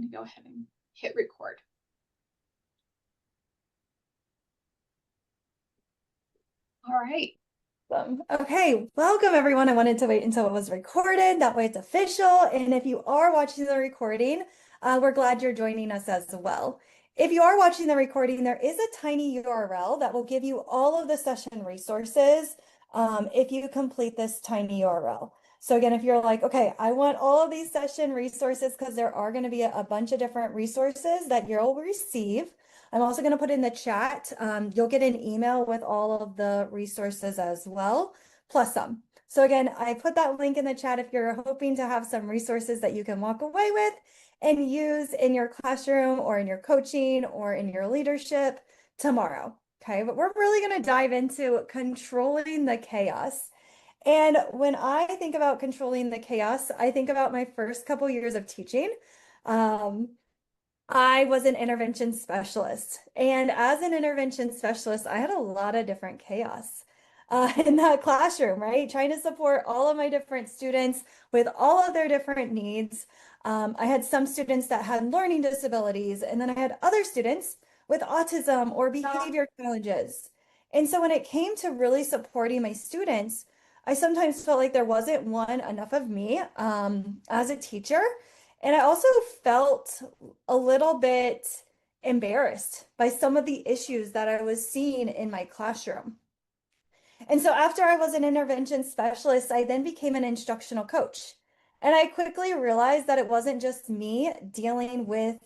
going to go ahead and hit record. All right. Okay, welcome everyone. I wanted to wait until it was recorded. That way it's official. And if you are watching the recording, we're glad you're joining us as well. If you are watching the recording, there is a tiny URL that will give you all of the session resources if you complete this tiny URL. So again, if you're like, okay, I want all of these session resources because there are going to be a bunch of different resources that you'll receive. I'm also going to put in the chat. You'll get an email with all of the resources as well, plus some. So again, I put that link in the chat if you're hoping to have some resources that you can walk away with and use in your classroom or in your coaching or in your leadership tomorrow. Okay, but we're really going to dive into controlling the chaos. And when I think about controlling the chaos, I think about my first couple years of teaching. I was an intervention specialist. And as an intervention specialist, I had a lot of different chaos in that classroom, right? Trying to support all of my different students with all of their different needs. I had some students that had learning disabilities, and then I had other students with autism or behavior challenges. And so when it came to really supporting my students, I sometimes felt like there wasn't one enough of me as a teacher. And I also felt a little bit embarrassed by some of the issues that I was seeing in my classroom. And so after I was an intervention specialist, I then became an instructional coach. And I quickly realized that it wasn't just me dealing with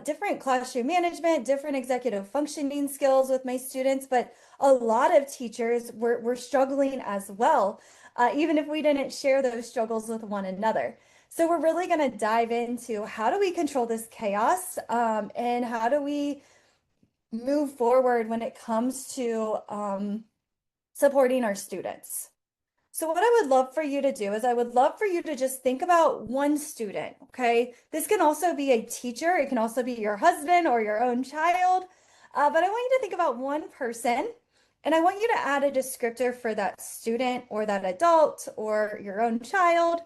different classroom management, different executive functioning skills with my students, but a lot of teachers were struggling as well, even if we didn't share those struggles with one another. So we're really going to dive into how do we control this chaos and how do we move forward when it comes to supporting our students. So what I would love for you to do is I would love for you to just think about one student, okay? This can also be a teacher. It can also be your husband or your own child. But I want you to think about one person and I want you to add a descriptor for that student or that adult or your own child.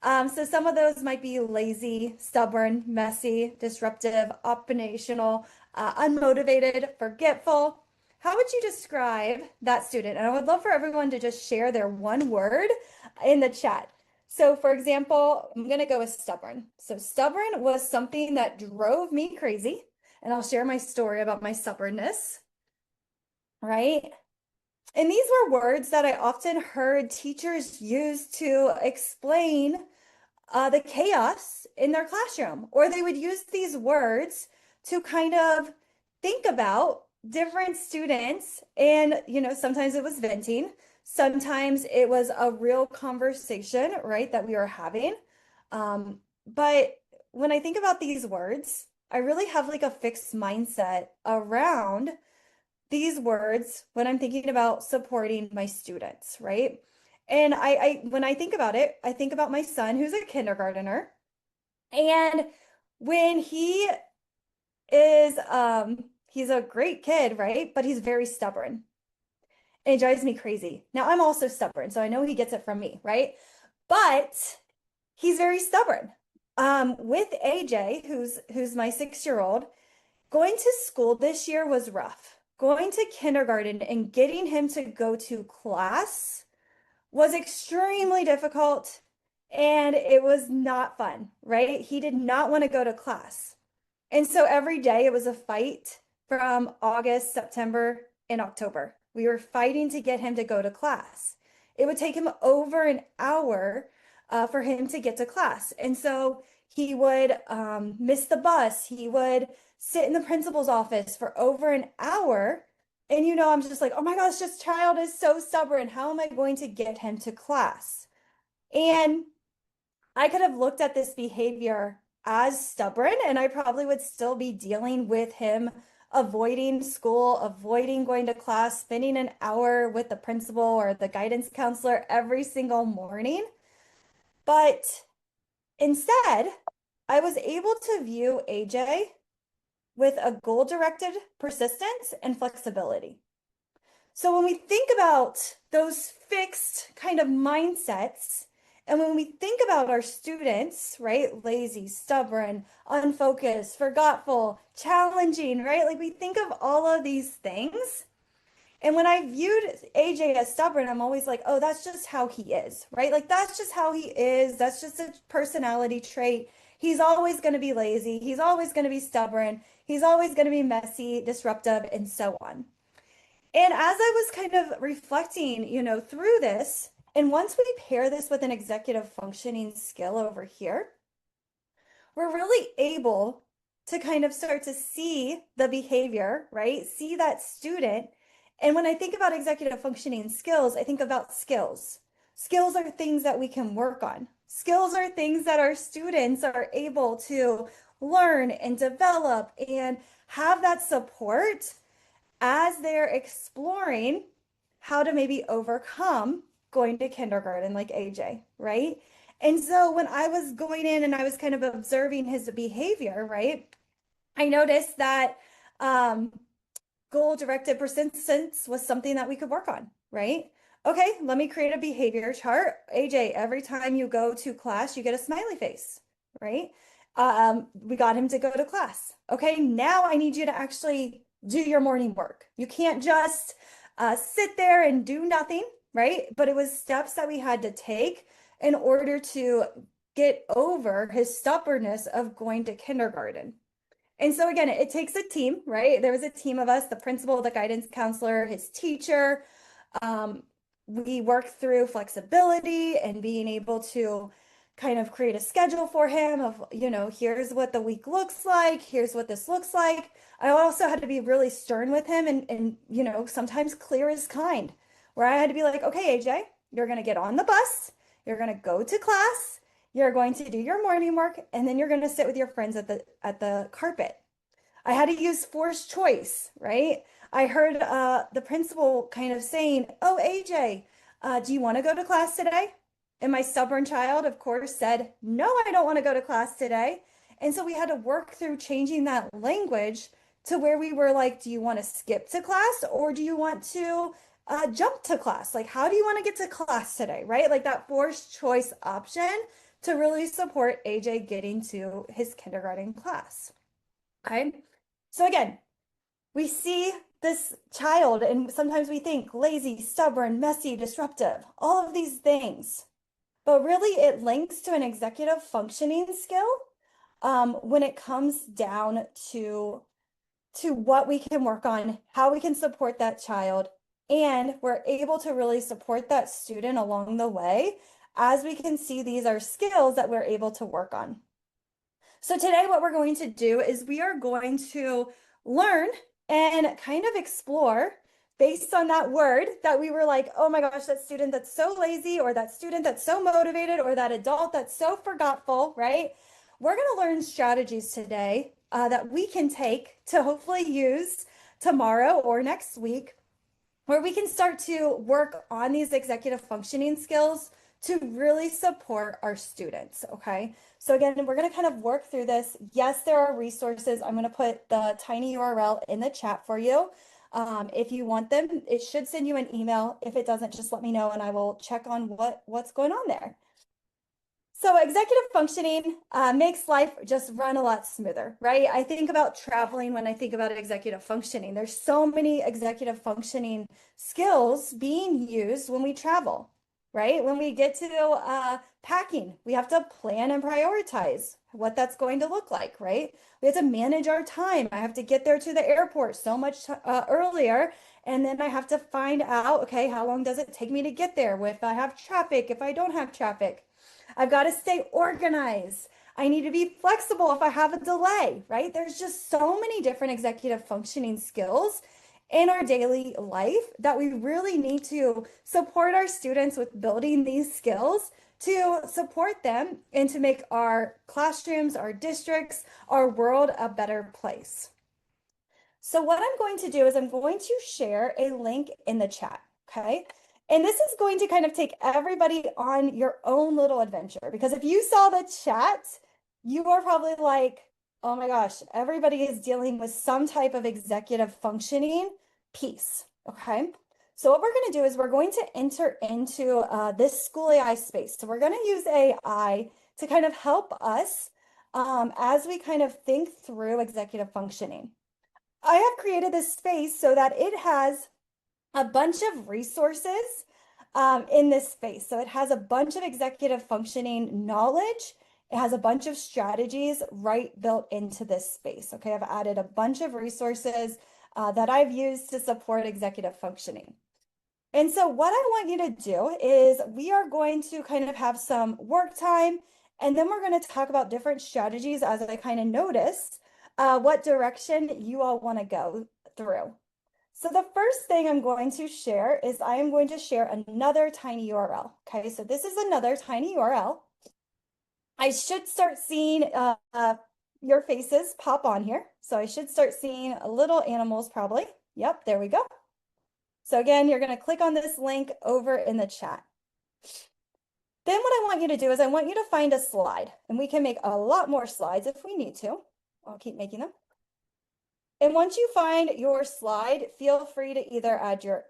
So some of those might be lazy, stubborn, messy, disruptive, oppositional, unmotivated, forgetful. How would you describe that student? And I would love for everyone to just share their one word in the chat. So for example, I'm going to go with stubborn. So stubborn was something that drove me crazy. And I'll share my story about my stubbornness, right? And these were words that I often heard teachers use to explain the chaos in their classroom, or they would use these words to kind of think about different students. And, sometimes it was venting, sometimes it was a real conversation, right, that we were having. But when I think about these words, I really have like a fixed mindset around these words when I'm thinking about supporting my students, right? And when I think about it, I think about my son who's a kindergartner. And when he's a great kid, right? But he's very stubborn. And it drives me crazy. Now I'm also stubborn, so I know he gets it from me, right? But he's very stubborn. With AJ, who's my 6-year-old, going to school this year was rough. Going to kindergarten and getting him to go to class was extremely difficult and it was not fun, right? He did not want to go to class. And so every day it was a fight from August, September, and October. We were fighting to get him to go to class. It would take him over an hour for him to get to class. And so he would miss the bus. He would sit in the principal's office for over an hour. And I'm just like, oh my gosh, this child is so stubborn. How am I going to get him to class? And I could have looked at this behavior as stubborn, and I probably would still be dealing with him avoiding school, avoiding going to class, spending an hour with the principal or the guidance counselor every single morning. But instead, I was able to view AJ with a goal-directed persistence and flexibility. So when we think about those fixed kind of mindsets And when we think about our students, right, lazy, stubborn, unfocused, forgetful, challenging, right? Like we think of all of these things. And when I viewed AJ as stubborn, I'm always like, oh, that's just how he is, right? Like that's just how he is. That's just a personality trait. He's always going to be lazy. He's always going to be stubborn. He's always going to be messy, disruptive, and so on. And as I was kind of reflecting, through this, and once we pair this with an executive functioning skill over here, we're really able to kind of start to see the behavior, right? See that student. And when I think about executive functioning skills, I think about skills. Skills are things that we can work on. Skills are things that our students are able to learn and develop and have that support as they're exploring how to maybe overcome going to kindergarten like AJ, right? And so when I was going in and I was kind of observing his behavior, right, I noticed that um, goal-directed persistence was something that we could work on, right? Okay, let me create a behavior chart. AJ, every time you go to class, you get a smiley face, right? We got him to go to class. Okay, now I need you to actually do your morning work. You can't just sit there and do nothing, right? But it was steps that we had to take in order to get over his stubbornness of going to kindergarten. And so again, it takes a team, right? There was a team of us, the principal, the guidance counselor, his teacher. We worked through flexibility and being able to kind of create a schedule for him of, here's what the week looks like, here's what this looks like. I also had to be really stern with him and sometimes clear as kind, where I had to be like, okay, AJ, you're going to get on the bus, you're going to go to class, you're going to do your morning work, and then you're going to sit with your friends at the carpet. I had to use forced choice, right? I heard the principal kind of saying, oh, AJ, do you want to go to class today? And my stubborn child, of course, said, no, I don't want to go to class today. And so we had to work through changing that language to where we were like, do you want to skip to class or do you want to jump to class? Like, how do you want to get to class today, right? Like that forced choice option to really support AJ getting to his kindergarten class. Okay. So again, we see this child and sometimes we think lazy, stubborn, messy, disruptive, all of these things. But really it links to an executive functioning skill when it comes down to what we can work on, how we can support that child, and we're able to really support that student along the way as we can see these are skills that we're able to work on. So today what we're going to do is we are going to learn and kind of explore based on that word that we were like, oh my gosh, that student that's so lazy, or that student that's so motivated, or that adult that's so forgetful, right? We're going to learn strategies today that we can take to hopefully use tomorrow or next week, where we can start to work on these executive functioning skills to really support our students, okay? So again, we're gonna kind of work through this. Yes, there are resources. I'm gonna put the tiny URL in the chat for you. If you want them, it should send you an email. If it doesn't, just let me know and I will check on what's going on there. So executive functioning makes life just run a lot smoother, right? I think about traveling when I think about executive functioning. There's so many executive functioning skills being used when we travel, right? When we get to packing, we have to plan and prioritize what that's going to look like, right? We have to manage our time. I have to get there to the airport so much earlier, and then I have to find out, okay, how long does it take me to get there? If I have traffic, if I don't have traffic. I've got to stay organized. I need to be flexible if I have a delay, right? There's just so many different executive functioning skills in our daily life that we really need to support our students with building these skills to support them and to make our classrooms, our districts, our world a better place. So what I'm going to do is I'm going to share a link in the chat, okay? And this is going to kind of take everybody on your own little adventure, because if you saw the chat, you are probably like, oh my gosh, everybody is dealing with some type of executive functioning piece, okay? So what we're going to do is we're going to enter into this School AI space. So we're going to use AI to kind of help us as we kind of think through executive functioning. I have created this space so that it has a bunch of resources in this space. So it has a bunch of executive functioning knowledge. It has a bunch of strategies right built into this space. Okay, I've added a bunch of resources that I've used to support executive functioning. And so what I want you to do is we are going to kind of have some work time, and then we're going to talk about different strategies as I kind of notice what direction you all want to go through. So the first thing I'm going to share is I am going to share another tiny URL. Okay, so this is another tiny URL. I should start seeing your faces pop on here. So I should start seeing little animals probably. Yep, there we go. So again, you're going to click on this link over in the chat. Then what I want you to do is I want you to find a slide, and we can make a lot more slides if we need to. I'll keep making them. And once you find your slide, feel free to either add your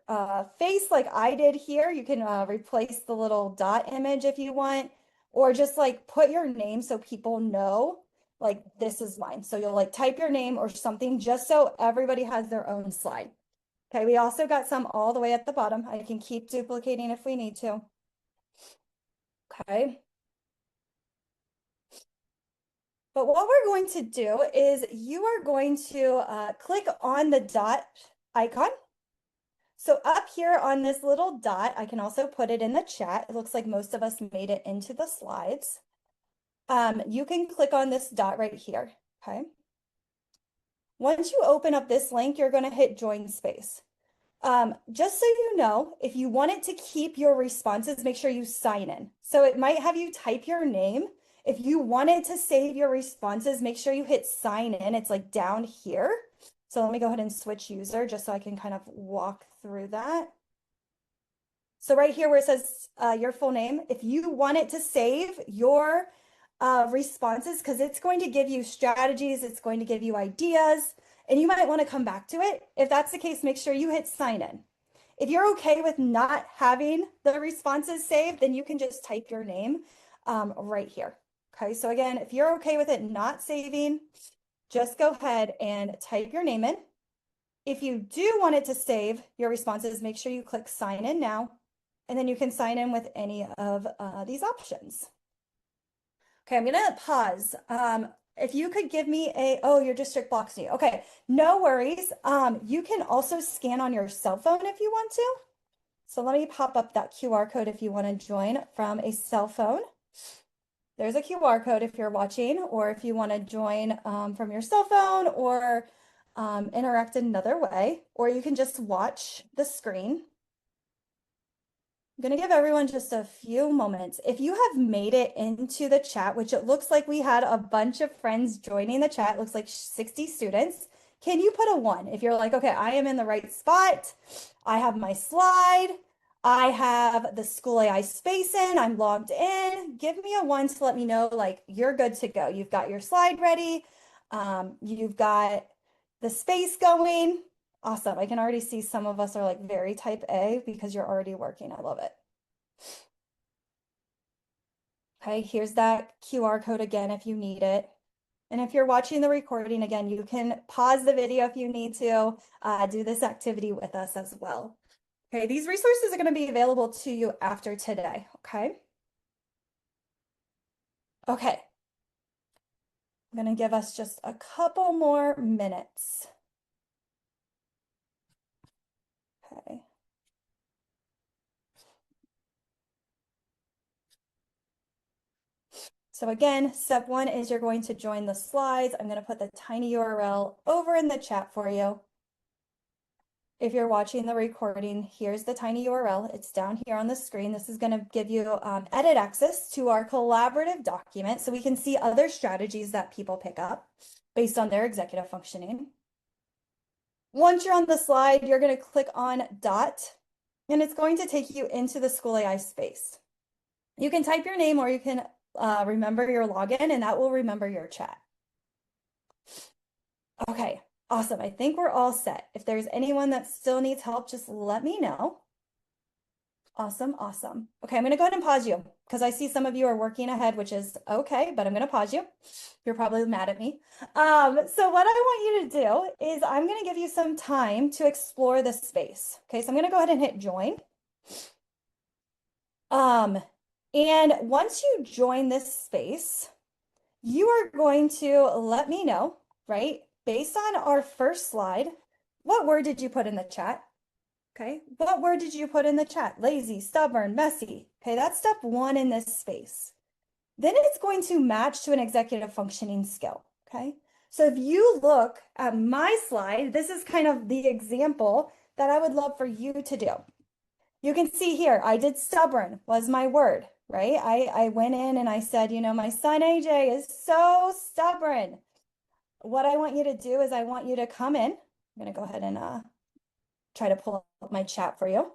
face like I did here. You can replace the little dot image if you want, or just like put your name so people know like this is mine. So you'll like type your name or something just so everybody has their own slide. Okay, we also got some all the way at the bottom. I can keep duplicating if we need to. Okay. But what we're going to do is you are going to click on the dot icon. So up here on this little dot, I can also put it in the chat. It looks like most of us made it into the slides. You can click on this dot right here, okay? Once you open up this link, you're gonna hit join space. Just so you know, if you want it to keep your responses, make sure you sign in. So it might have you type your name. If you wanted to save your responses, make sure you hit sign in. It's like down here. So let me go ahead and switch user just so I can kind of walk through that. So right here where it says your full name, if you want it to save your responses, because it's going to give you strategies, it's going to give you ideas, and you might want to come back to it. If that's the case, make sure you hit sign in. If you're okay with not having the responses saved, then you can just type your name right here. Okay, so again, if you're okay with it not saving, just go ahead and type your name in. If you do want it to save your responses, make sure you click sign in now, and then you can sign in with any of these options. Okay, I'm gonna pause. If you could give me oh, your district blocks you. Okay, no worries. You can also scan on your cell phone if you want to. So let me pop up that QR code if you want to join from a cell phone. There's a QR code if you're watching, or if you want to join from your cell phone or interact another way, or you can just watch the screen. I'm going to give everyone just a few moments. If you have made it into the chat, which it looks like we had a bunch of friends joining the chat, looks like 60 students, can you put a 1? If you're like, okay, I am in the right spot, I have my slide, I have the School AI space in, I'm logged in, give me a 1 to let me know like you're good to go. You've got your slide ready, you've got the space going. Awesome. I can already see some of us are like very type A because you're already working. I love it. Okay, here's that QR code again if you need it. And if you're watching the recording again, you can pause the video if you need to do this activity with us as well. Okay, these resources are going to be available to you after today, okay? Okay. I'm going to give us just a couple more minutes. Okay. So again, step 1 is you're going to join the slides. I'm going to put the tiny URL over in the chat for you. If you're watching the recording, here's the tiny URL. It's down here on the screen. This is going to give you edit access to our collaborative document so we can see other strategies that people pick up based on their executive functioning. Once you're on the slide, you're going to click on dot, and it's going to take you into the School AI space. You can type your name or you can remember your login, and that will remember your chat. Okay, Awesome. I think we're all set. If there's anyone that still needs help, just let me know. Awesome, awesome. Okay, I'm going to go ahead and pause you because I see some of you are working ahead, which is okay, but I'm going to pause you. You're probably mad at me. So what I want you to do is I'm going to give you some time to explore the space. Okay, so I'm going to go ahead and hit join. And once you join this space, you are going to let me know, right? Based on our first slide, what word did you put in the chat? Okay, what word did you put in the chat? Lazy, stubborn, messy. Okay, that's step one in this space. Then it's going to match to an executive functioning skill. Okay, so if you look at my slide, this is kind of the example that I would love for you to do. You can see here, I did stubborn was my word, right? I went in and I said, you know, my son AJ is so stubborn. What I want you to do is I want you to come in. I'm going to go ahead and try to pull up my chat for you.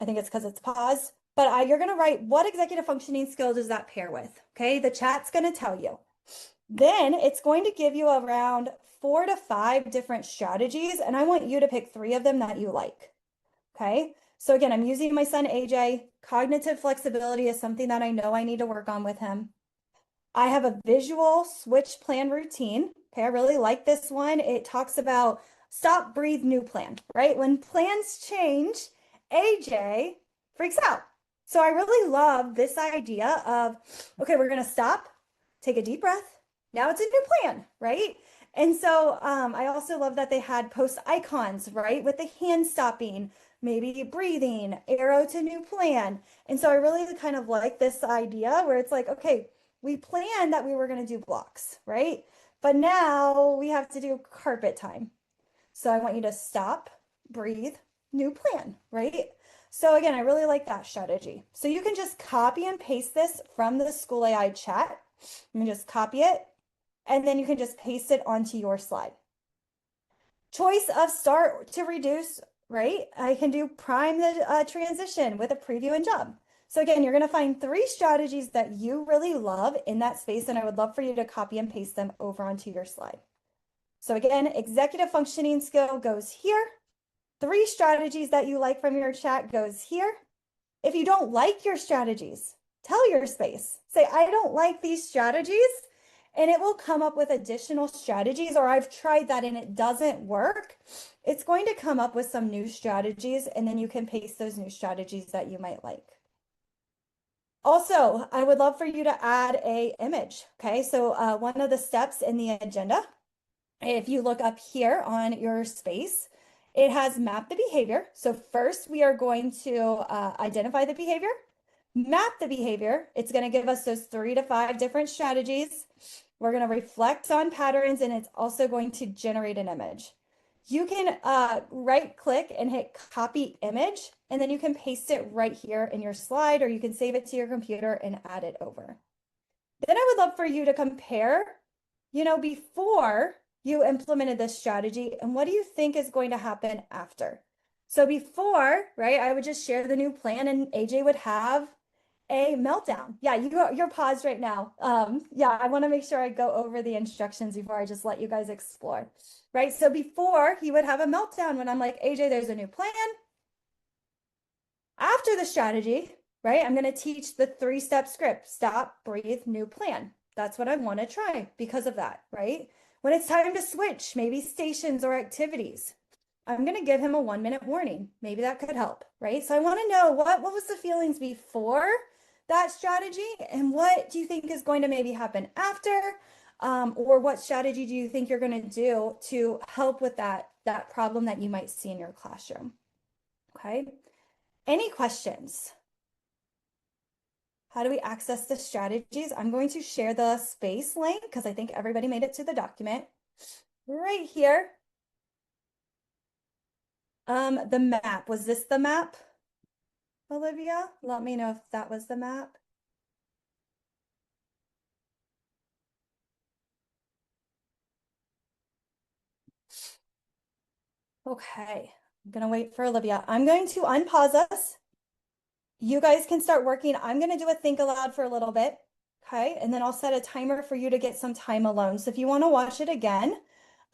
I think it's because it's paused, but you're going to write what executive functioning skill does that pair with? Okay, the chat's going to tell you. Then it's going to give you around 4 to 5 different strategies, and I want you to pick 3 of them that you like. Okay, so again, I'm using my son AJ. Cognitive flexibility is something that I know I need to work on with him. I have a visual switch plan routine. Okay, I really like this one. It talks about stop, breathe, new plan, right? When plans change, AJ freaks out. So I really love this idea of, okay, we're going to stop, take a deep breath. Now it's a new plan, right? And so I also love that they had post icons, right? With the hand stopping, maybe breathing, arrow to new plan. And so I really kind of like this idea where it's like, okay, we planned that we were going to do blocks, right? But now we have to do carpet time. So I want you to stop, breathe, new plan, right? So again, I really like that strategy. So you can just copy and paste this from the School AI chat. You can just copy it, and then you can just paste it onto your slide. Choice of start to reduce, right? I can do prime the transition with a preview and jump. So again, you're going to find 3 strategies that you really love in that space, and I would love for you to copy and paste them over onto your slide. So again, executive functioning skill goes here. 3 strategies that you like from your chat goes here. If you don't like your strategies, tell your space. Say, I don't like these strategies, and it will come up with additional strategies, or I've tried that and it doesn't work. It's going to come up with some new strategies, and then you can paste those new strategies that you might like. Also, I would love for you to add a image. Okay, so one of the steps in the agenda, if you look up here on your space, it has map the behavior. So first we are going to identify the behavior, map the behavior. It's going to give us those 3 to 5 different strategies. We're going to reflect on patterns, and it's also going to generate an image. You can right click and hit copy image, and then you can paste it right here in your slide, or you can save it to your computer and add it over. Then I would love for you to compare, you know, before you implemented this strategy, and what do you think is going to happen after? So before, right, I would just share the new plan and AJ would have a meltdown. Yeah, you're paused right now. Yeah, I want to make sure I go over the instructions before I just let you guys explore, right? So before he would have a meltdown when I'm like, AJ, there's a new plan. After the strategy, right, I'm going to teach the 3-step script, stop, breathe, new plan. That's what I want to try because of that, right? When it's time to switch, maybe stations or activities, I'm going to give him a 1-minute warning. Maybe that could help, right? So I want to know what was the feelings before that strategy, and what do you think is going to maybe happen after, or what strategy do you think you're going to do to help with that problem that you might see in your classroom? Okay. Any questions? How do we access the strategies? I'm going to share the space link because I think everybody made it to the document right here. The map, was this the map, Olivia? Let me know if that was the map. Okay, I'm gonna wait for Olivia. I'm going to unpause us. You guys can start working. I'm gonna do a think aloud for a little bit. Okay, and then I'll set a timer for you to get some time alone. So if you want to watch it again,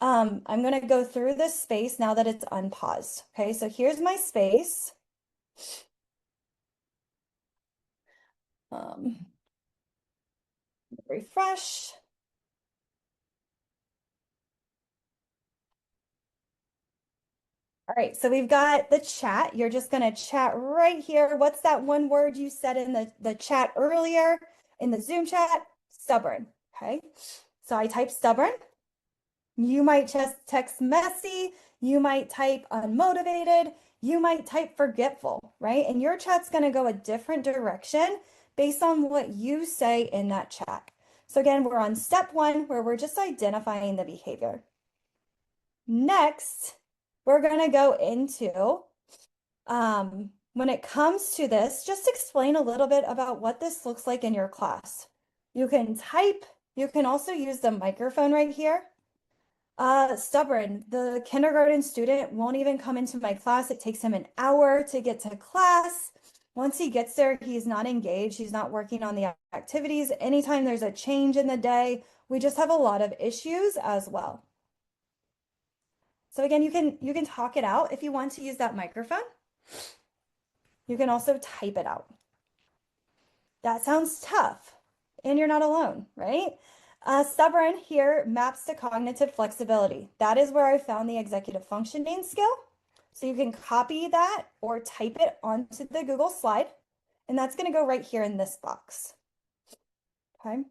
I'm going to go through this space now that it's unpaused. Okay, so here's my space. Um, refresh. All right, so we've got the chat. You're just going to chat right here. What's that one word you said in the chat earlier in the Zoom chat? Stubborn. Okay, so I type stubborn. You might just text messy. You might type unmotivated. You might type forgetful, right? And your chat's going to go a different direction based on what you say in that chat. So again, we're on step one where we're just identifying the behavior. Next, we're going to go into, when it comes to this, just explain a little bit about what this looks like in your class. You can type, you can also use the microphone right here. Stubborn. The kindergarten student won't even come into my class. It takes him an hour to get to class. Once he gets there, he's not engaged. He's not working on the activities. Anytime there's a change in the day, we just have a lot of issues as well. So again, you can talk it out if you want to use that microphone. You can also type it out. That sounds tough, and you're not alone, right? Stubborn here maps to cognitive flexibility. That is where I found the executive functioning skill. So you can copy that or type it onto the Google slide, and that's going to go right here in this box. Okay.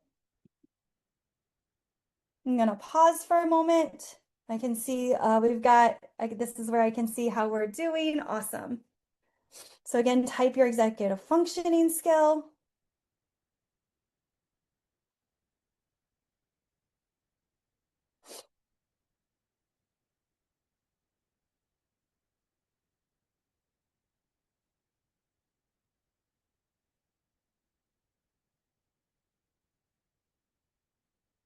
I'm going to pause for a moment. I can see this is where I can see how we're doing. Awesome. So again, type your executive functioning skill.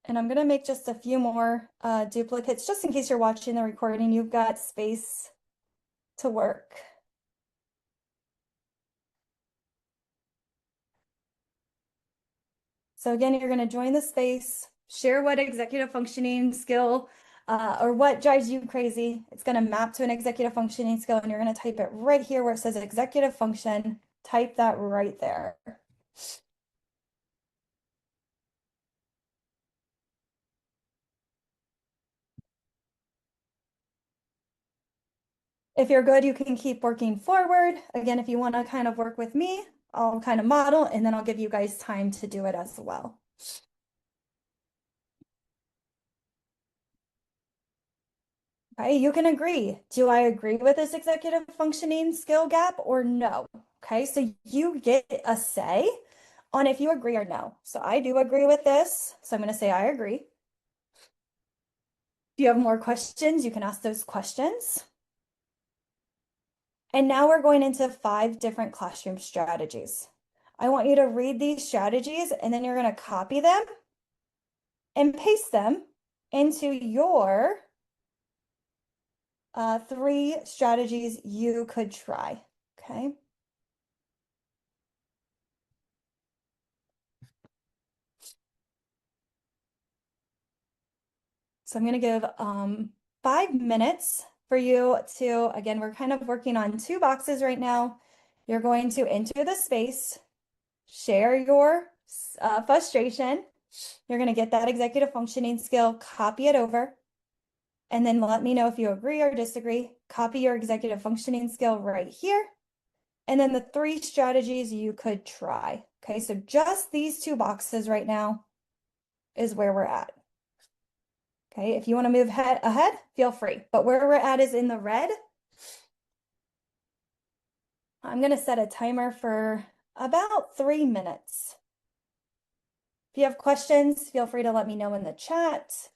And I'm going to make just a few more duplicates just in case you're watching the recording. You've got space to work. So again, you're going to join the space, share what executive functioning skill or what drives you crazy. It's going to map to an executive functioning skill, and you're going to type it right here where it says executive function. Type that right there. If you're good, you can keep working forward. Again, if you want to kind of work with me, I'll kind of model, and then I'll give you guys time to do it as well. Okay, you can agree. Do I agree with this executive functioning skill gap or no? Okay, so you get a say on if you agree or no. So I do agree with this. So I'm going to say I agree. If you have more questions, you can ask those questions. And now we're going into 5 different classroom strategies. I want you to read these strategies, and then you're going to copy them and paste them into your 3 strategies you could try. Okay. So I'm going to give 5 minutes for you to, again, we're kind of working on 2 boxes right now. You're going to enter the space, share your frustration. You're going to get that executive functioning skill, copy it over, and then let me know if you agree or disagree. Copy your executive functioning skill right here. And then the 3 strategies you could try. Okay, so just these 2 boxes right now is where we're at. Okay, if you want to move ahead, feel free. But where we're at is in the red. I'm going to set a timer for about 3 minutes. If you have questions, feel free to let me know in the chat.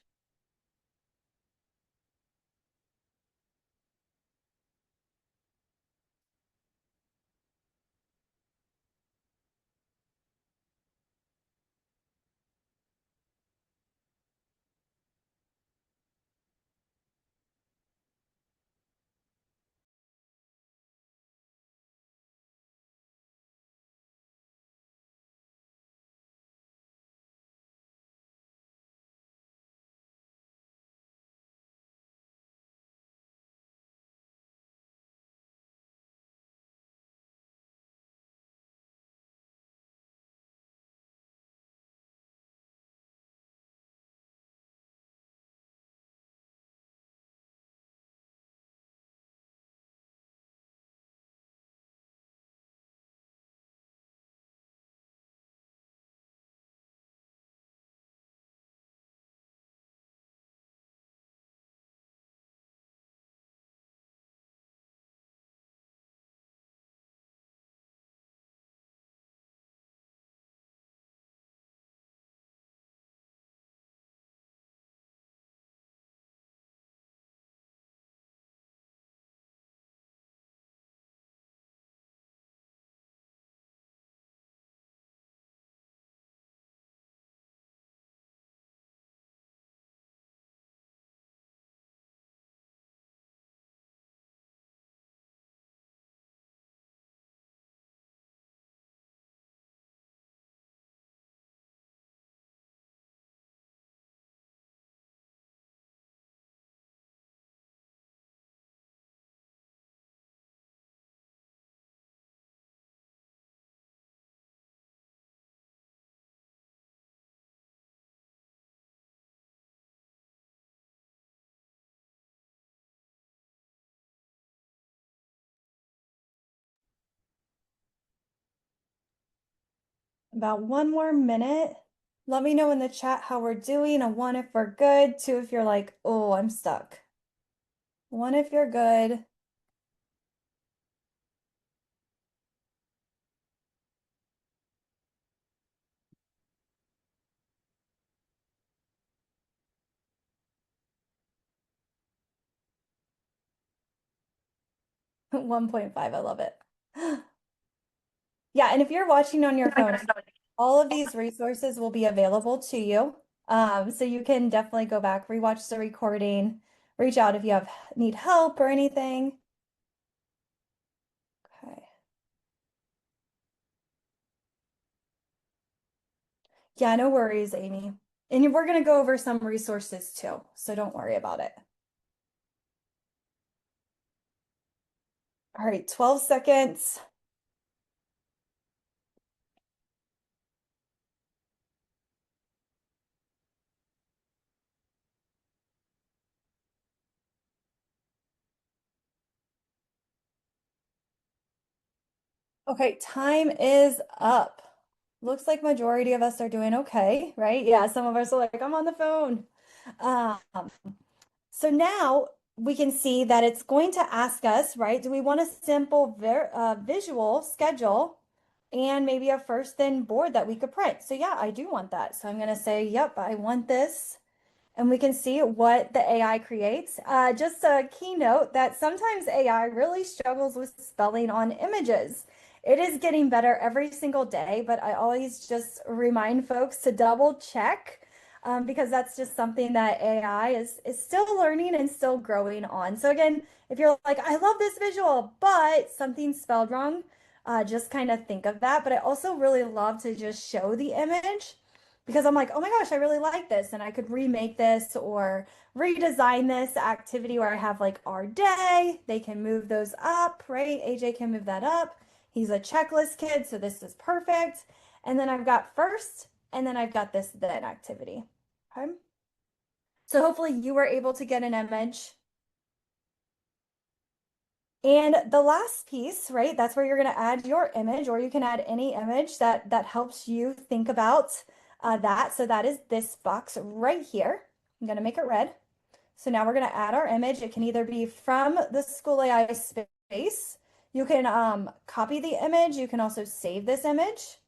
about one more minute. Let me know in the chat how we're doing. A one if we're good, two if you're like, oh, I'm stuck. One if you're good. 1.5, I love it. Yeah, and if you're watching on your phone, all of these resources will be available to you. So you can definitely go back, rewatch the recording, reach out if you need help or anything. Okay. Yeah, no worries, Amy. And we're going to go over some resources too, so don't worry about it. All right, 12 seconds. Okay, time is up. Looks like majority of us are doing okay, right? Yeah, some of us are like, I'm on the phone. Um, so now we can see that it's going to ask us, right? Do we want a simple visual schedule and maybe a first in board that we could print? So yeah, I do want that. So I'm going to say, yep, I want this. And we can see what the AI creates. Just a keynote that sometimes AI really struggles with spelling on images. It is getting better every single day, but I always just remind folks to double check because that's just something that AI is still learning and still growing on. So again, if you're like, I love this visual, but something's spelled wrong, just kind of think of that. But I also really love to just show the image because I'm like, oh my gosh, I really like this. And I could remake this or redesign this activity where I have like our day. They can move those up, right? AJ can move that up. He's a checklist kid, so this is perfect. And then I've got first, and then I've got this then activity. Okay. So hopefully you were able to get an image. And the last piece, right? That's where you're going to add your image, or you can add any image that helps you think about that. So that is this box right here. I'm going to make it red. So now we're going to add our image. It can either be from the School AI space. You can copy the image. You can also save this image.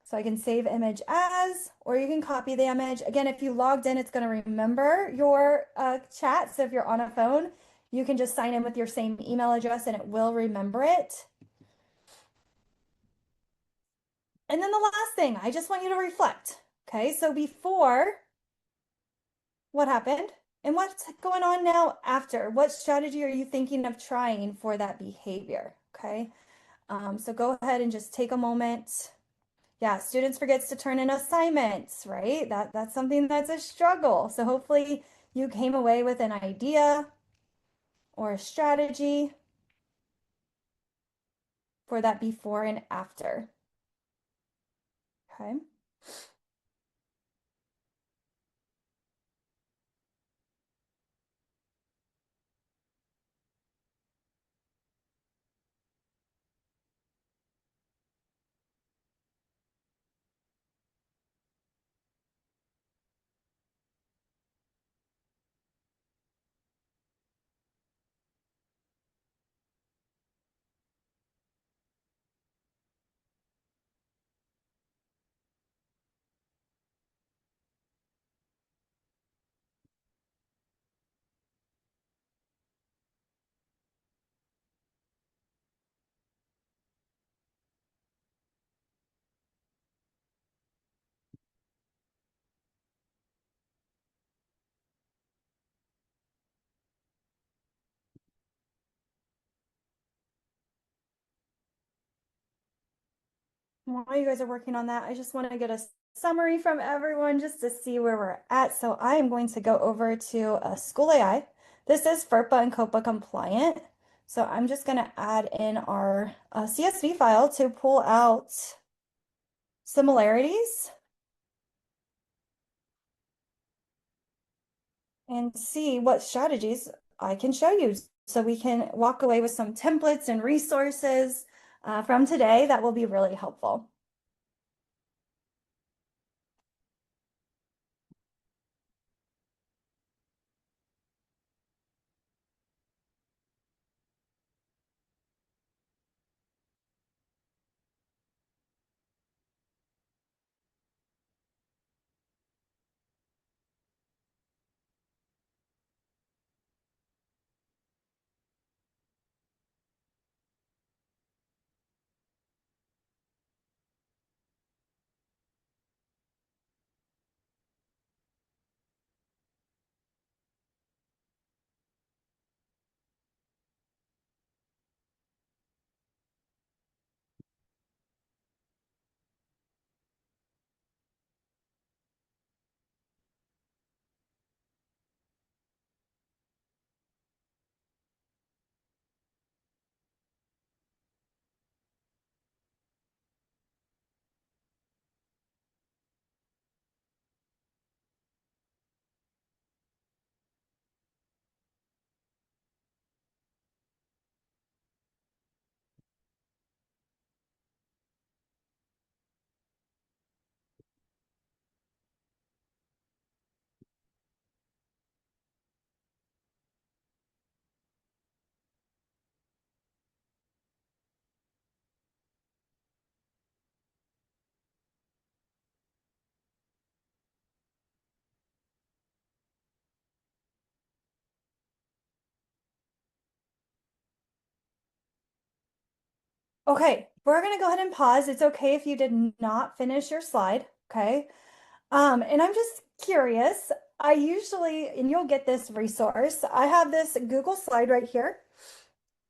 So I can save image as, or you can copy the image. Again, if you logged in, it's going to remember your chat. So if you're on a phone, you can just sign in with your same email address and it will remember it. And then the last thing, I just want you to reflect. Okay, so before, what happened? And what's going on now after? What strategy are you thinking of trying for that behavior? Okay, so go ahead and just take a moment. Yeah, students forgets to turn in assignments, right? That's something that's a struggle. So hopefully you came away with an idea or a strategy for that before and after. Okay. While you guys are working on that, I just want to get a summary from everyone just to see where we're at. So I am going to go over to School AI. This is FERPA and COPA compliant. So I'm just going to add in our CSV file to pull out similarities and see what strategies I can show you. So we can walk away with some templates and resources from today that will be really helpful. Okay, we're gonna go ahead and pause. It's okay if you did not finish your slide, okay? And I'm just curious. I usually, and you'll get this resource. I have this Google slide right here.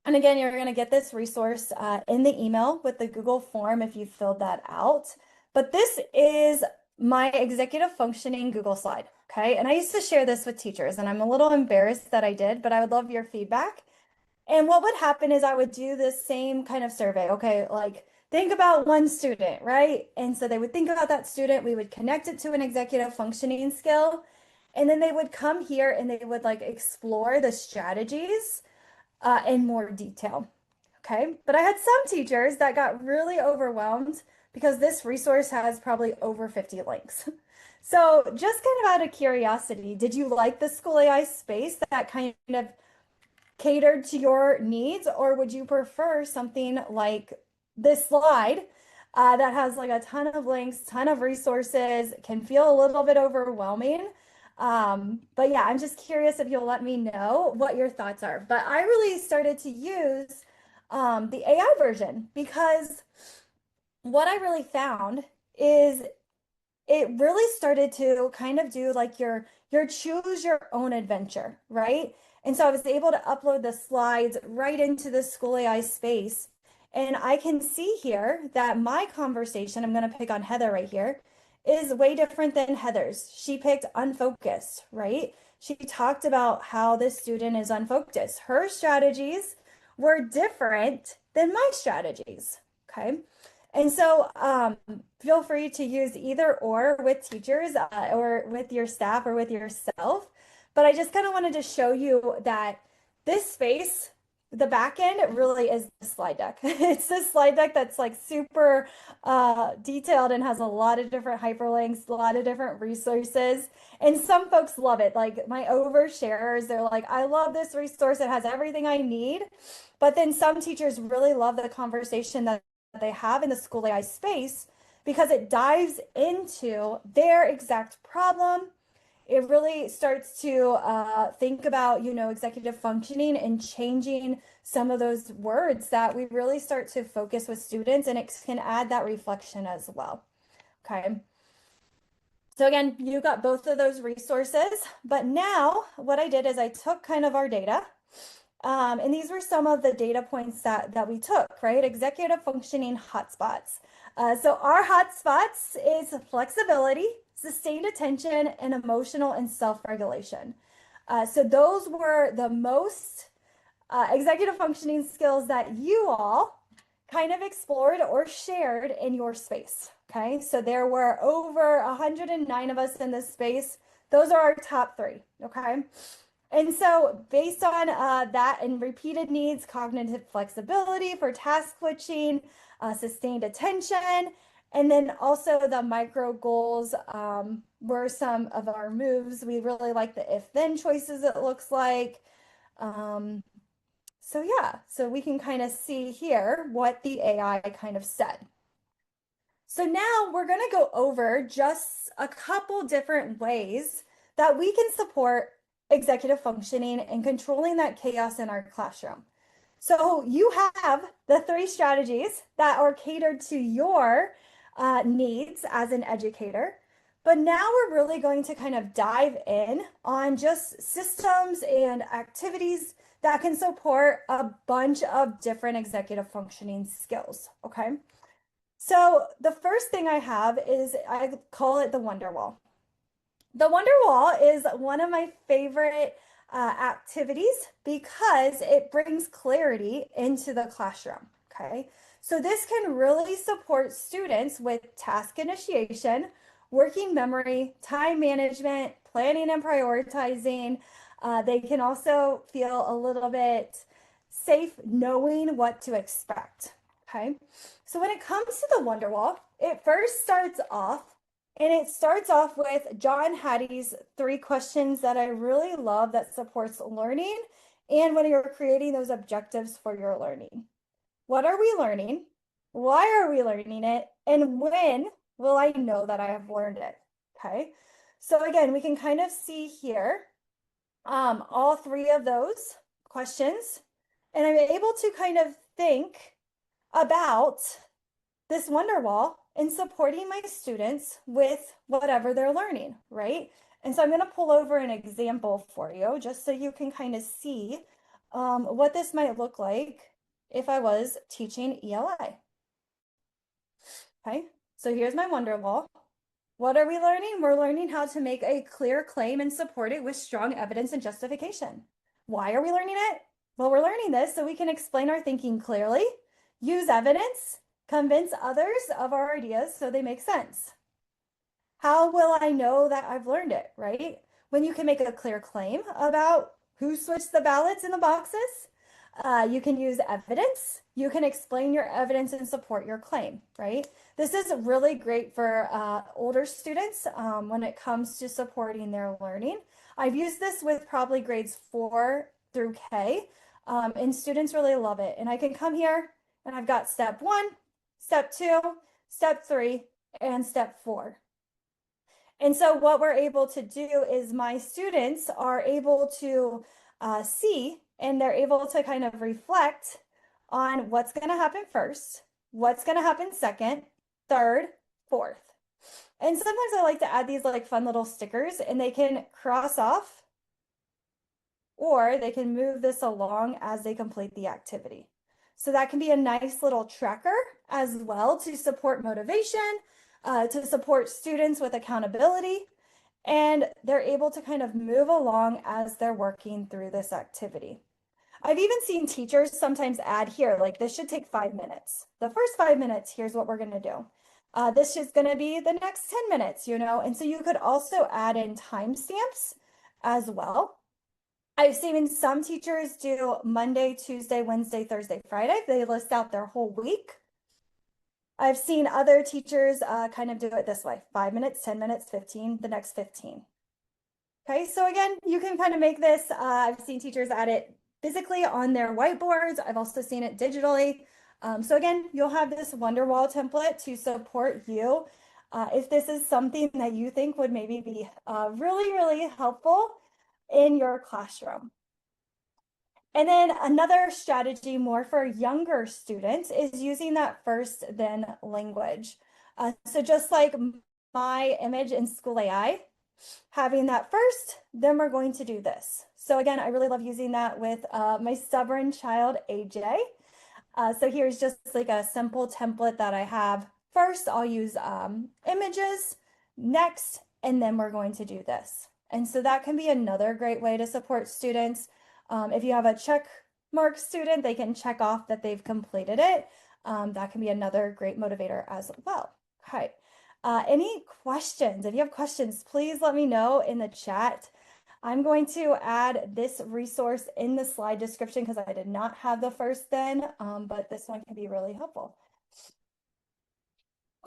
And again, you're going to get this resource in the email with the Google form if you filled that out. But this is my executive functioning Google slide. Okay. And I used to share this with teachers, and I'm a little embarrassed that I did, but I would love your feedback. And what would happen is I would do this same kind of survey. Okay. Like, think about one student, right? And so they would think about that student. We would connect it to an executive functioning skill. And then they would come here and they would like explore the strategies in more detail. Okay. But I had some teachers that got really overwhelmed because this resource has probably over 50 links. So, just kind of out of curiosity, did you like the School AI space that kind of catered to your needs, or would you prefer something like this slide that has like a ton of links, ton of resources, can feel a little bit overwhelming? But yeah, I'm just curious if you'll let me know what your thoughts are. But I really started to use the AI version because what I really found is it really started to kind of do like your choose your own adventure, right? And so I was able to upload the slides right into the School AI space. And I can see here that my conversation, I'm going to pick on Heather right here, is way different than Heather's. She picked unfocused, right? She talked about how this student is unfocused. Her strategies were different than my strategies, okay? And so feel free to use either or with teachers or with your staff or with yourself. But I just kind of wanted to show you that this space, the back end, really is the slide deck. It's this slide deck that's like super detailed and has a lot of different hyperlinks, a lot of different resources. And some folks love it. Like my oversharers, they're like, I love this resource. It has everything I need. But then some teachers really love the conversation that they have in the School AI space because it dives into their exact problem. It really starts to think about, executive functioning and changing some of those words that we really start to focus with students, and it can add that reflection as well. Okay. So again, you got both of those resources, but now what I did is I took kind of our data. And these were some of the data points that we took, right? Executive functioning hotspots. So our hotspots is flexibility, sustained attention, and emotional and self-regulation. So those were the most executive functioning skills that you all kind of explored or shared in your space. Okay, so there were over 109 of us in this space. Those are our top three. Okay. And so, based on that and repeated needs, cognitive flexibility for task switching, sustained attention, and then also the micro goals were some of our moves. We really like the if-then choices, it looks like. So yeah, so we can kind of see here what the AI kind of said. So now we're going to go over just a couple different ways that we can support executive functioning and controlling that chaos in our classroom. So you have the three strategies that are catered to your needs as an educator. But now we're really going to kind of dive in on just systems and activities that can support a bunch of different executive functioning skills. Okay. So the first thing I have is I call it the Wonder Wall. The Wonder Wall is one of my favorite activities because it brings clarity into the classroom. Okay. So this can really support students with task initiation, working memory, time management, planning and prioritizing. They can also feel a little bit safe knowing what to expect. Okay. So when it comes to the Wonder Wall, it first starts off and it starts off with John Hattie's 3 questions that I really love that supports learning and when you're creating those objectives for your learning. What are we learning? Why are we learning it? And when will I know that I have learned it? Okay. So again, we can kind of see here all 3 of those questions, and I'm able to kind of think about this wonder wall and supporting my students with whatever they're learning, right? And so I'm going to pull over an example for you just so you can kind of see what this might look like if I was teaching ELA. Okay, so here's my wonder wall. What are we learning? We're learning how to make a clear claim and support it with strong evidence and justification. Why are we learning it? Well, we're learning this so we can explain our thinking clearly, use evidence, convince others of our ideas so they make sense. How will I know that I've learned it, right? When you can make a clear claim about who switched the ballots in the boxes, you can use evidence. You can explain your evidence and support your claim, right? This is really great for older students when it comes to supporting their learning. I've used this with probably grades 4 through K, and students really love it. And I can come here and I've got step 1, step 2, step 3, and step 4. And so what we're able to do is my students are able to see and they're able to kind of reflect on what's going to happen first, what's going to happen second, third, fourth. And sometimes I like to add these like fun little stickers and they can cross off or they can move this along as they complete the activity. So that can be a nice little tracker as well to support motivation, to support students with accountability, and they're able to kind of move along as they're working through this activity. I've even seen teachers sometimes add here, like this should take 5 minutes. The first 5 minutes, here's what we're gonna do. This is gonna be the next 10 minutes, you know, and so you could also add in timestamps as well. I've seen some teachers do Monday, Tuesday, Wednesday, Thursday, Friday. They list out their whole week. I've seen other teachers kind of do it this way, 5 minutes, 10 minutes, 15, the next 15. Okay, so again, you can kind of make this. I've seen teachers add it physically on their whiteboards. I've also seen it digitally. So again, you'll have this Wonderwall template to support you. If this is something that you think would maybe be really, really helpful in your classroom. And then another strategy more for younger students is using that first then language. So just like my image in School AI, having that first, then we're going to do this. So again, I really love using that with my stubborn child, AJ. So here's just like a simple template that I have. First, I'll use images, next, and then we're going to do this. And so that can be another great way to support students. If you have a check mark student, they can check off that they've completed it. That can be another great motivator as well. Okay. Any questions? If you have questions, please let me know in the chat. I'm going to add this resource in the slide description because I did not have the first then, but this one can be really helpful.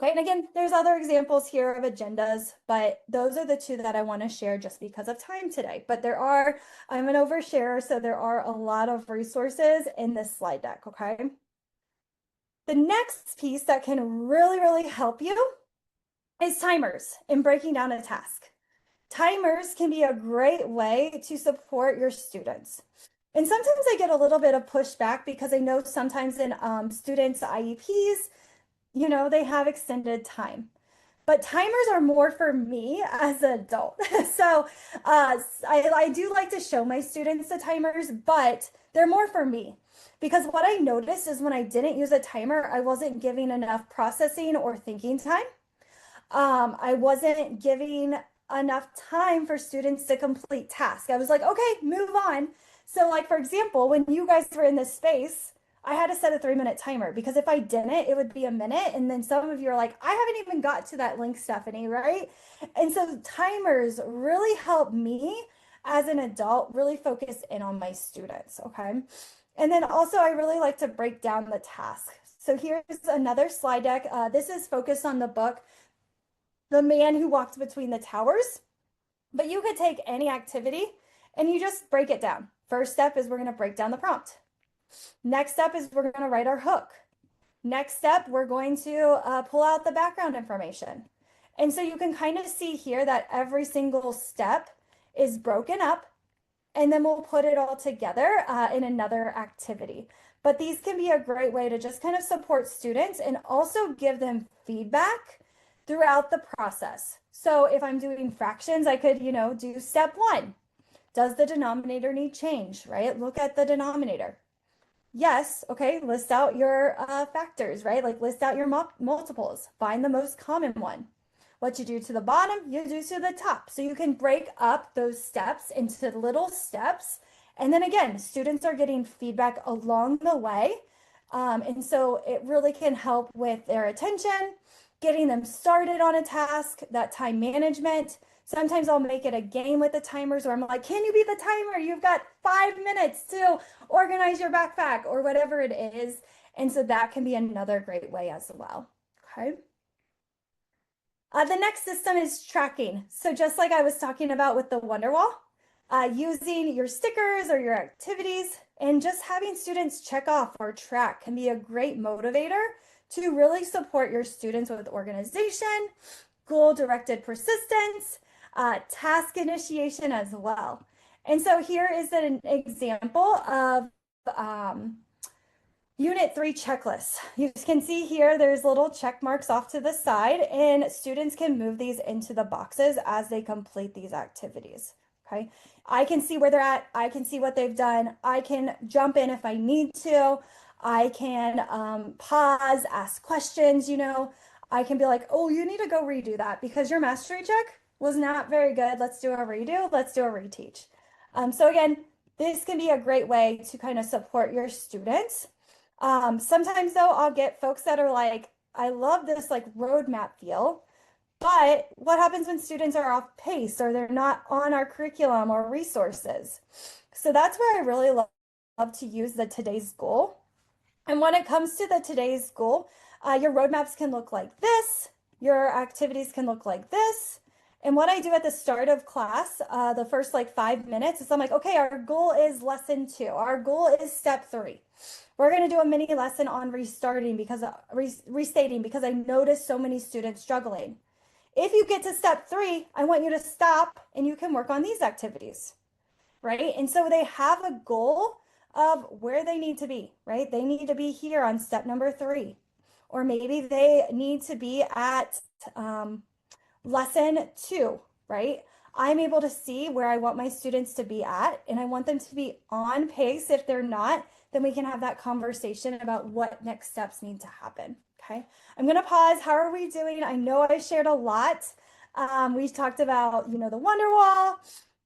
Okay, and again, there's other examples here of agendas, but those are the two that I want to share just because of time today. But I'm an overshare, so there are a lot of resources in this slide deck, okay? The next piece that can really, really help you is timers in breaking down a task. Timers can be a great way to support your students. And sometimes I get a little bit of pushback because I know sometimes in students' IEPs, you know, they have extended time. But timers are more for me as an adult. So I do like to show my students the timers, but they're more for me. Because what I noticed is when I didn't use a timer, I wasn't giving enough processing or thinking time. I wasn't giving enough time for students to complete tasks. I was like, okay, move on. So like, for example, when you guys were in this space, I had to set a 3-minute timer because if I didn't, it would be a minute. And then some of you are like, I haven't even got to that link, Stephanie, right? And so timers really help me as an adult really focus in on my students, okay? And then also I really like to break down the task. So here's another slide deck. This is focused on the book, The Man Who Walked Between the Towers. But you could take any activity and you just break it down. First step is we're going to break down the prompt. Next step is we're going to write our hook. Next step, we're going to pull out the background information. And so you can kind of see here that every single step is broken up and then we'll put it all together in another activity. but these can be a great way to just kind of support students and also give them feedback throughout the process. So if I'm doing fractions, I could, do step one. Does the denominator need change, right? Look at the denominator. Yes, okay, list out your factors, right? Like list out your multiples, find the most common one. What you do to the bottom, you do to the top. So you can break up those steps into little steps. And then again, students are getting feedback along the way. And so it really can help with their attention, getting them started on a task, that time management. Sometimes I'll make it a game with the timers where I'm like, can you be the timer? You've got 5 minutes to organize your backpack or whatever it is. And so that can be another great way as well. Okay. The next system is tracking. So just like I was talking about with the Wonderwall, using your stickers or your activities and just having students check off or track can be a great motivator to really support your students with organization, goal-directed persistence, task initiation as well. And so here is an example of Unit 3 checklist. You can see here there's little check marks off to the side, and students can move these into the boxes as they complete these activities. Okay, I can see where they're at. I can see what they've done. I can jump in if I need to. I can pause, ask questions, I can be like, oh, you need to go redo that because your mastery check was not very good. Let's do a redo. Let's do a reteach. So again, this can be a great way to kind of support your students. Sometimes though, I'll get folks that are like, I love this like roadmap feel, but what happens when students are off pace or they're not on our curriculum or resources? So that's where I really love to use the today's goal. And when it comes to the today's goal, your roadmaps can look like this, your activities can look like this. And what I do at the start of class, the first like 5 minutes is I'm like, okay, our goal is lesson 2. Our goal is step 3. We're going to do a mini lesson on restating because I noticed so many students struggling. If you get to step 3, I want you to stop and you can work on these activities, right? And so they have a goal of where they need to be, right? They need to be here on step number 3, or maybe they need to be at lesson 2, right? I'm able to see where I want my students to be at, and I want them to be on pace. If they're not, then we can have that conversation about what next steps need to happen. Okay, I'm going to pause. How are we doing? I know I shared a lot. We talked about, the Wonderwall,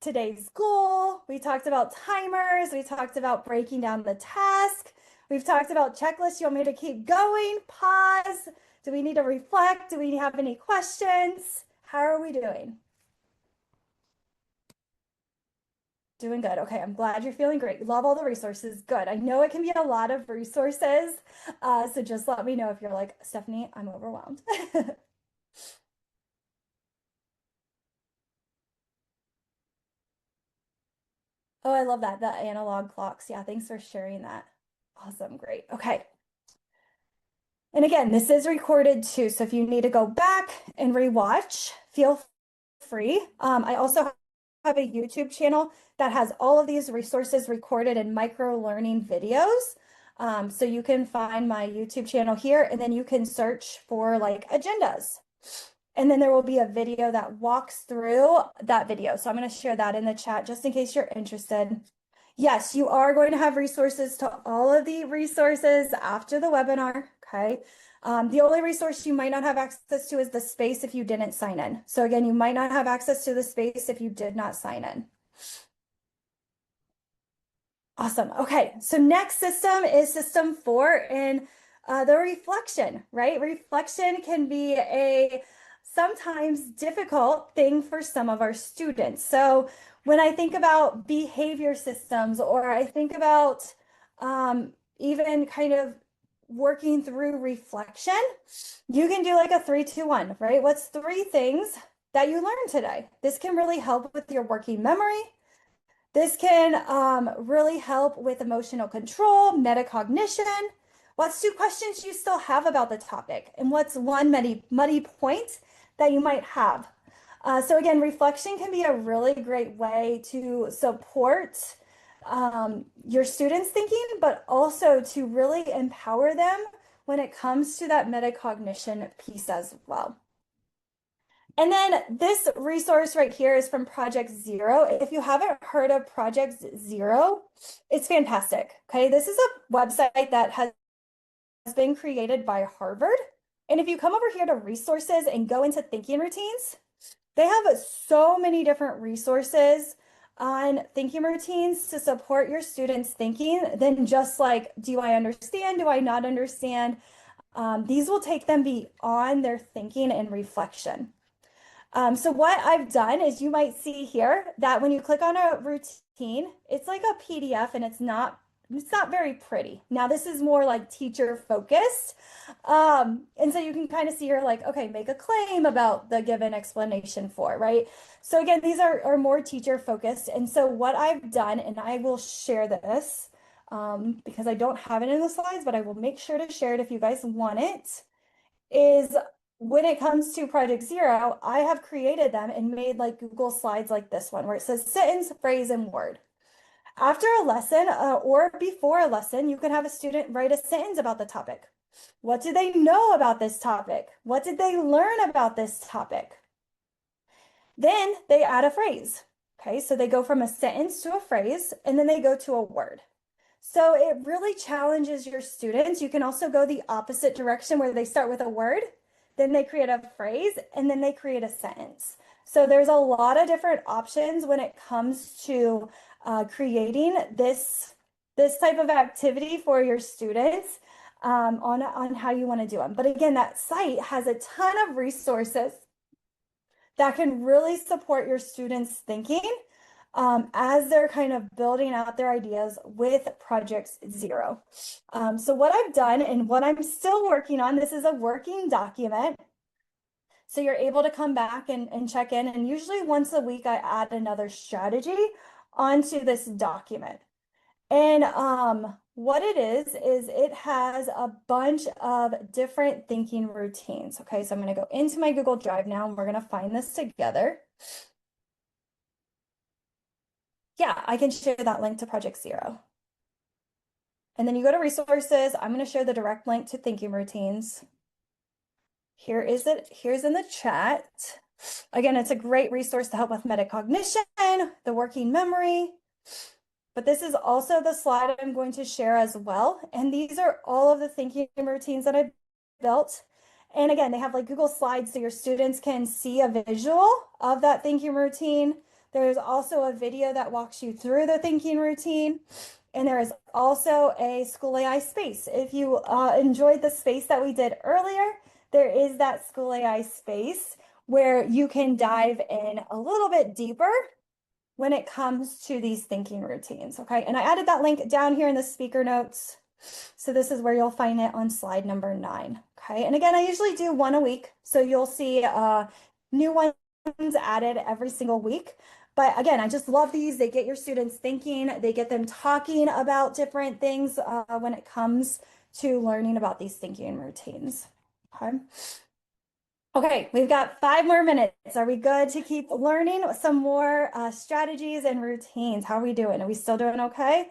today's goal. We talked about timers. We talked about breaking down the task. We've talked about checklists. You want me to keep going? Pause. Do we need to reflect? Do we have any questions? How are we doing? Doing good. Okay, I'm glad you're feeling great. Love all the resources. Good. I know it can be a lot of resources. So just let me know if you're like, Stephanie, I'm overwhelmed. Oh, I love that. The analog clocks. Yeah, thanks for sharing that. Awesome. Great. Okay. And again, this is recorded too. So if you need to go back and rewatch, feel free. I also have a YouTube channel that has all of these resources recorded in micro learning videos. So you can find my YouTube channel here, and then you can search for like agendas. And then there will be a video that walks through that video. So I'm going to share that in the chat just in case you're interested. Yes, you are going to have resources to all of the resources after the webinar. Okay. The only resource you might not have access to is the space if you didn't sign in. So again, you might not have access to the space if you did not sign in. Awesome. Okay. So next system is system 4 and the reflection, right? Reflection can be a sometimes difficult thing for some of our students. So when I think about behavior systems, or I think about even kind of working through reflection, you can do like a 3-2-1, right? What's 3 things that you learned today? This can really help with your working memory. This can really help with emotional control, metacognition. What's 2 questions you still have about the topic? And what's 1 muddy point that you might have? So again, reflection can be a really great way to support your students' thinking, but also to really empower them when it comes to that metacognition piece as well. And then this resource right here is from Project Zero. If you haven't heard of Project Zero, it's fantastic. Okay, this is a website that has been created by Harvard. And if you come over here to resources and go into thinking routines, they have so many different resources on thinking routines to support your students' thinking than just like, do I understand? Do I not understand? These will take them beyond their thinking and reflection. So what I've done is you might see here that when you click on a routine, it's like a PDF and it's not very pretty. Now this is more like teacher focused. And so you can kind of see here like, okay, make a claim about the given explanation for, right? So again, these are more teacher focused. And so what I've done, and I will share this because I don't have it in the slides, but I will make sure to share it if you guys want it, is when it comes to Project Zero, I have created them and made like Google Slides like this one where it says sentence, phrase, and word. After a lesson or before a lesson, you can have a student write a sentence about the topic. What do they know about this topic? What did they learn about this topic? Then they add a phrase. Okay, so they go from a sentence to a phrase, and then they go to a word. So it really challenges your students. You can also go the opposite direction where they start with a word, then they create a phrase, and then they create a sentence. So there's a lot of different options when it comes to creating this type of activity for your students on how you want to do them. But again, that site has a ton of resources that can really support your students' thinking as they're kind of building out their ideas with Project Zero. So what I've done and what I'm still working on, this is a working document. So you're able to come back and check in. And usually once a week, I add another strategy onto this document. And what it is it has a bunch of different thinking routines. Okay, so I'm going to go into my Google Drive now and we're going to find this together. Yeah, I can share that link to Project Zero. And then you go to resources. I'm going to share the direct link to thinking routines. Here is it. Here's in the chat. Again, it's a great resource to help with metacognition, the working memory. But this is also the slide I'm going to share as well. And these are all of the thinking routines that I've built. And again, they have like Google Slides so your students can see a visual of that thinking routine. There's also a video that walks you through the thinking routine. And there is also a School AI space. If you enjoyed the space that we did earlier, there is that School AI space where you can dive in a little bit deeper when it comes to these thinking routines, okay? And I added that link down here in the speaker notes. So this is where you'll find it on slide number 9, okay? And again, I usually do one a week. So you'll see new ones added every single week. But again, I just love these. They get your students thinking. They get them talking about different things when it comes to learning about these thinking routines, okay? Okay, we've got 5 more minutes. Are we good to keep learning some more strategies and routines? How are we doing? Are we still doing okay?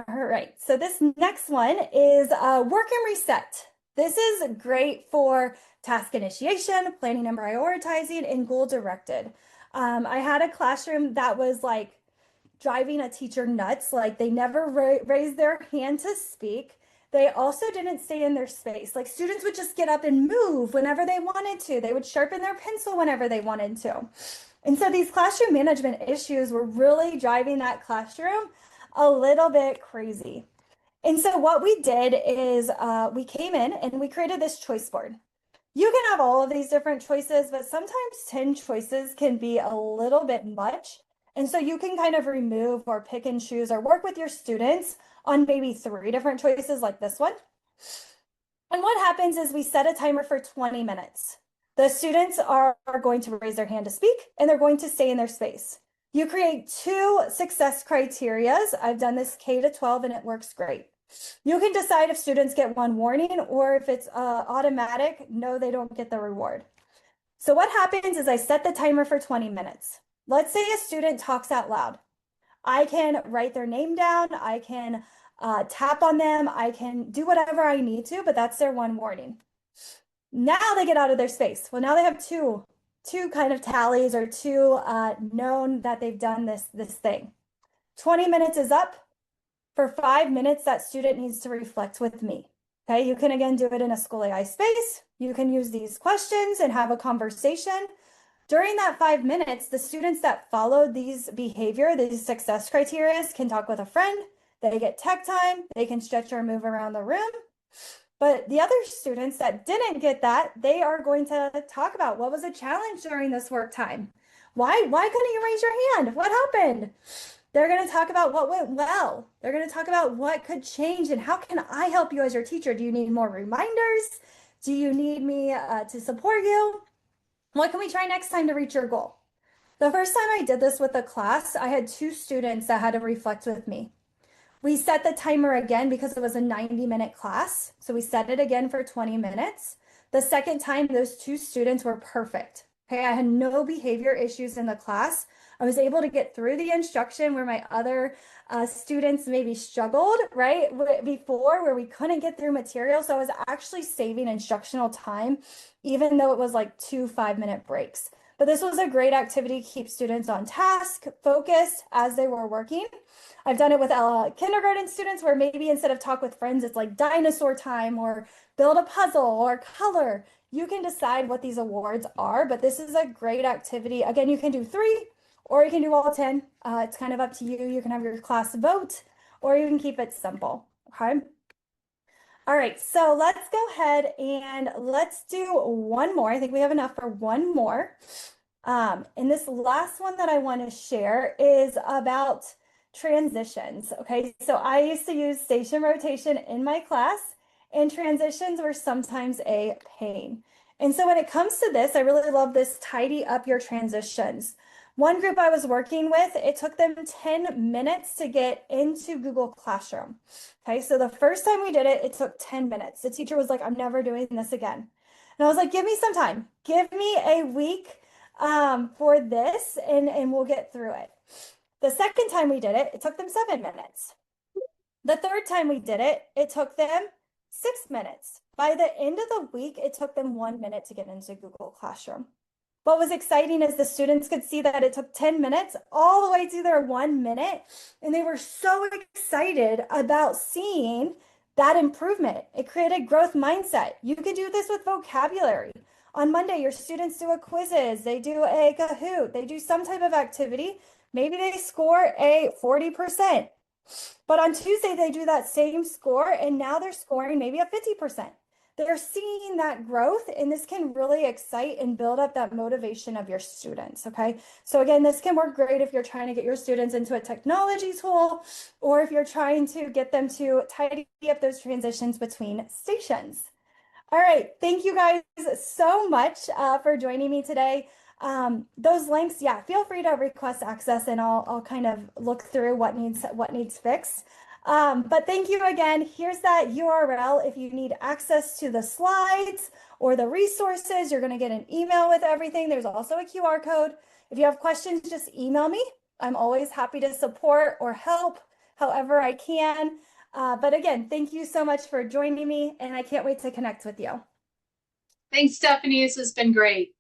All right, so this next one is work and reset. This is great for task initiation, planning and prioritizing, and goal directed. I had a classroom that was like driving a teacher nuts. Like they never raised their hand to speak. They also didn't stay in their space. Like students would just get up and move whenever they wanted to. They would sharpen their pencil whenever they wanted to. And so these classroom management issues were really driving that classroom a little bit crazy. And so what we did is we came in and we created this choice board. You can have all of these different choices, but sometimes 10 choices can be a little bit much. And so you can kind of remove or pick and choose or work with your students on maybe 3 different choices like this one. And what happens is we set a timer for 20 minutes. The students are going to raise their hand to speak and they're going to stay in their space. You create 2 success criterias. I've done this K to 12 and it works great. You can decide if students get one warning or if it's automatic, no, they don't get the reward. So what happens is I set the timer for 20 minutes. Let's say a student talks out loud. I can write their name down. I can tap on them. I can do whatever I need to, but that's their one warning. Now they get out of their space. Well, now they have two kind of tallies or two known that they've done this thing. 20 minutes is up. For 5 minutes, that student needs to reflect with me. Okay, you can again do it in a school AI space. You can use these questions and have a conversation. During that 5 minutes, the students that followed these success criteria can talk with a friend, they get tech time, they can stretch or move around the room. But the other students that didn't get that, they are going to talk about what was a challenge during this work time. Why couldn't you raise your hand? What happened? They're going to talk about what went well. They're going to talk about what could change and how can I help you as your teacher? Do you need more reminders? Do you need me to support you? What can we try next time to reach your goal? The first time I did this with a class, I had 2 students that had to reflect with me. We set the timer again because it was a 90-minute class. So we set it again for 20 minutes. The second time, those 2 students were perfect. Okay, I had no behavior issues in the class. I was able to get through the instruction where my other students maybe struggled, right? Before, where we couldn't get through material. So I was actually saving instructional time, even though it was like 2 5-minute breaks. But this was a great activity to keep students on task, focused as they were working. I've done it with kindergarten students where maybe instead of talk with friends, it's like dinosaur time or build a puzzle or color. You can decide what these awards are, but this is a great activity. Again, you can do 3 or you can do all 10. It's kind of up to you. You can have your class vote or you can keep it simple, okay? All right, so let's go ahead and let's do one more. I think we have enough for one more. And this last one that I want to share is about transitions. Okay, so I used to use station rotation in my class, and transitions were sometimes a pain. And so when it comes to this, I really love this tidy up your transitions. One group I was working with, it took them 10 minutes to get into Google Classroom. Okay, so the first time we did it, it took 10 minutes. The teacher was like, I'm never doing this again. And I was like, give me some time. Give me a week for this and we'll get through it. The second time we did it, it took them 7 minutes. The third time we did it, it took them 6 minutes. By the end of the week, it took them 1 minute to get into Google Classroom. What was exciting is the students could see that it took 10 minutes all the way to their 1 minute, and they were so excited about seeing that improvement. It created growth mindset. You can do this with vocabulary. On Monday, your students do a quizzes, they do a Kahoot, they do some type of activity. Maybe they score a 40%. But on Tuesday, they do that same score, and now they're scoring maybe a 50%. They're seeing that growth, and this can really excite and build up that motivation of your students, okay? So again, this can work great if you're trying to get your students into a technology tool, or if you're trying to get them to tidy up those transitions between stations. All right, thank you guys so much for joining me today. Those links, yeah, feel free to request access and I'll kind of look through what needs fixed. But thank you again. Here's that URL if you need access to the slides or the resources. You're going to get an email with everything. There's also a QR code. If you have questions, just email me. I'm always happy to support or help however I can. But again, thank you so much for joining me, and I can't wait to connect with you. Thanks, Stephanie. This has been great.